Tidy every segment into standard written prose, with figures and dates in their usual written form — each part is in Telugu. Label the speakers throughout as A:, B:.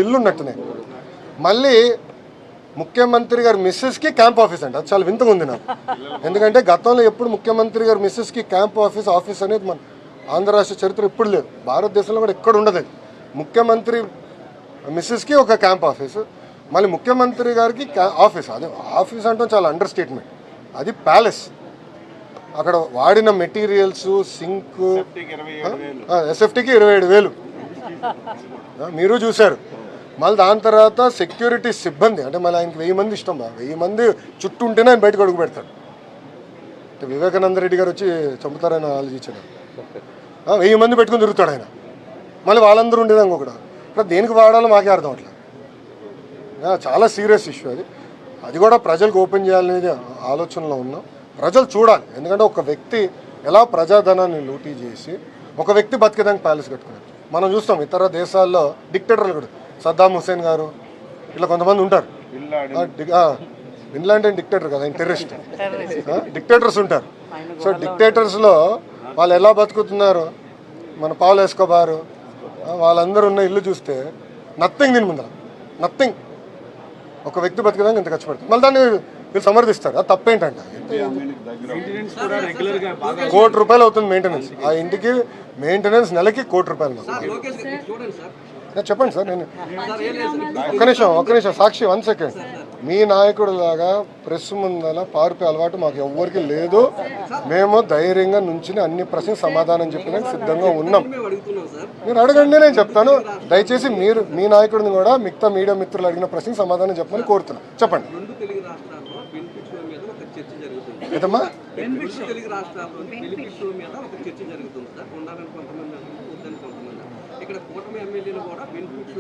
A: ఇల్లు ఉన్నట్టున్నాయి. మళ్ళీ ముఖ్యమంత్రి గారి మిస్సెస్కి క్యాంప్ ఆఫీస్ అంట. అది చాలా వింతగా ఉంది నాకు. ఎందుకంటే గతంలో ఎప్పుడు ముఖ్యమంత్రి గారి మిస్సెస్కి క్యాంప్ ఆఫీస్ అనేది మన ఆంధ్ర రాష్ట్ర చరిత్ర ఎప్పుడు లేదు. భారతదేశంలో కూడా ఎక్కడ ఉండదు. అది ముఖ్యమంత్రి మిస్సెస్కి ఒక క్యాంప్ ఆఫీసు, మళ్ళీ ముఖ్యమంత్రి గారికి ఆఫీస్. అదే ఆఫీస్ అంటే చాలా అండర్ స్టేట్మెంట్. అది ప్యాలెస్. అక్కడ వాడిన మెటీరియల్స్, సింక్, ఎస్ఎఫ్టీకి 27,000 మీరు చూశారు. మళ్ళీ దాని తర్వాత సెక్యూరిటీ సిబ్బంది అంటే మళ్ళీ ఆయనకి 1000 మంది ఇష్టం. 1000 మంది చుట్టూ ఉంటేనే ఆయన బయటకు అడుగు పెడతాడు. వివేకానంద రెడ్డి గారు వచ్చి చంపుతారని ఆలోచించాడు. 1000 మంది పెట్టుకుని తిరుగుతాడు ఆయన. మళ్ళీ వాళ్ళందరూ ఉండేదానికి ఒకటి ఇక్కడ దేనికి వాడాలో మాకే అర్థం అట్లా. చాలా సీరియస్ ఇష్యూ అది. అది కూడా ప్రజలకు ఓపెన్ చేయాలనేది ఆలోచనలో ఉన్నాం. ప్రజలు చూడాలి. ఎందుకంటే ఒక వ్యక్తి ఎలా ప్రజాధనాన్ని లూటీ చేసి ఒక వ్యక్తి బతికేదానికి ప్యాలెస్ కట్టుకున్నారు. మనం చూస్తాం ఇతర దేశాల్లో డిక్టేటర్లు కూడా, సద్దాం హుసేన్ గారు ఇట్లా కొంతమంది ఉంటారు. బిన్ లాడెన్ డిక్టేటర్ కదా, ఆయన టెర్రరిస్ట్. డిక్టేటర్స్ ఉంటారు. సో డిక్టేటర్స్లో వాళ్ళు ఎలా బతుకుతున్నారు, మన పౌల్ ఎస్కోబార్ వాళ్ళందరూ ఉన్న ఇల్లు చూస్తే నథింగ్. దీని ముందర నథింగ్. ఒక వ్యక్తి బతికేదానికి ఇంత ఖర్చు పెడతారు. మళ్ళీ దాన్ని వీళ్ళు సమర్థిస్తారు. అది తప్పేంటంటే ₹1,00,00,000 అవుతుంది మెయింటెనెన్స్. ఆ ఇంటికి మెయింటెనెన్స్ నెలకి ₹1,00,00,000. చెప్పండి సార్. నేను ఒక్క నిమిషం సాక్షి 1 సెకండ్. మీ నాయకుడు లాగా ప్రెస్ ముందల పారిపోయే అలవాటు మాకు ఎవ్వరికి లేదు. మేము ధైర్యంగా నుంచి అన్ని ప్రశ్నలు సమాధానం చెప్పడానికి సిద్ధంగా ఉన్నాం. మీరు అడగండి, నేను చెప్తాను. దయచేసి మీరు మీ నాయకుడిని కూడా మిగతా మీడియా మిత్రులు అడిగిన ప్రశ్నకు సమాధానం చెప్పమని కోరుతున్నాను. చెప్పండి. ఏదమ్మా
B: ఇక్కడ కూటమి ఎమ్మెల్యేలు కూడా బెనిఫిట్స్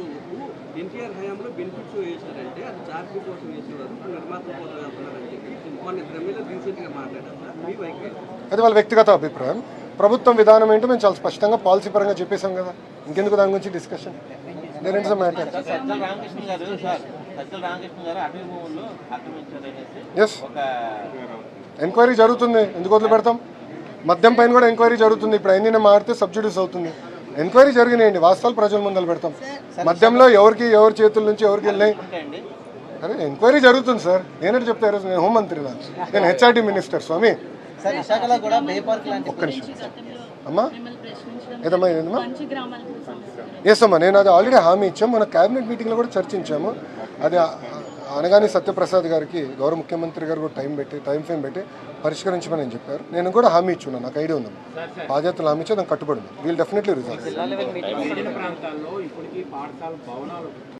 B: ఎన్టీఆర్ హయాంలో బెనిఫిట్స్ వేశారంటే అది చార్జీ కోసం వేసేవారు, నిర్మాతల కోసం వెళ్తున్నారని చెప్పి మన ఎమ్మెల్యే రీసెంట్గా మాట్లాడారు. మీ వైఖరి
A: అది వాళ్ళ వ్యక్తిగత అభిప్రాయం. ప్రభుత్వం విధానం ఏంటో మేము చాలా స్పష్టంగా పాలసీ పరంగా చెప్పేశాం కదా. ఇంకెందుకు దాని గురించి డిస్కషన్? నేనేంటి సార్ మ్యాటర్? ఎస్, ఎంక్వైరీ జరుగుతుంది. ఎందుకు వదిలి పెడతాం? మద్యం పైన కూడా ఎంక్వైరీ జరుగుతుంది. ఇప్పుడు అన్నీ మారితే సబ్సిడీస్ అవుతుంది. ఎంక్వైరీ జరిగినాయండి. వాస్తవాలు ప్రజల ముందర పెడతాం. మద్యంలో ఎవరి చేతుల నుంచి ఎవరికి వెళ్ళినాయి అరే ఎంక్వైరీ జరుగుతుంది సార్. నేనంటే చెప్తారు, నేను హోంమంత్రి, నేను హెచ్ఆర్డీ మినిస్టర్. స్వామి ఒక్క నిమిషం అమ్మా. ఏదమ్మా ఏదమ్మా? ఎస్ అమ్మా, నేను అది ఆల్రెడీ హామీ ఇచ్చాము. మన క్యాబినెట్ మీటింగ్లో కూడా చర్చించాము. అది అనగానే సత్యప్రసాద్ గారికి గౌరవ ముఖ్యమంత్రి గారు కూడా టైం ఫ్రేమ్ పెట్టి పరిష్కరించమని నేను చెప్పారు. నేను కూడా హామీ ఇచ్చున్నాను. నాకు ఐడియా ఉంది. బాధ్యతలు హామీ ఇచ్చా, దానికి కట్టుబడి ఉంది. We'll definitely resolve.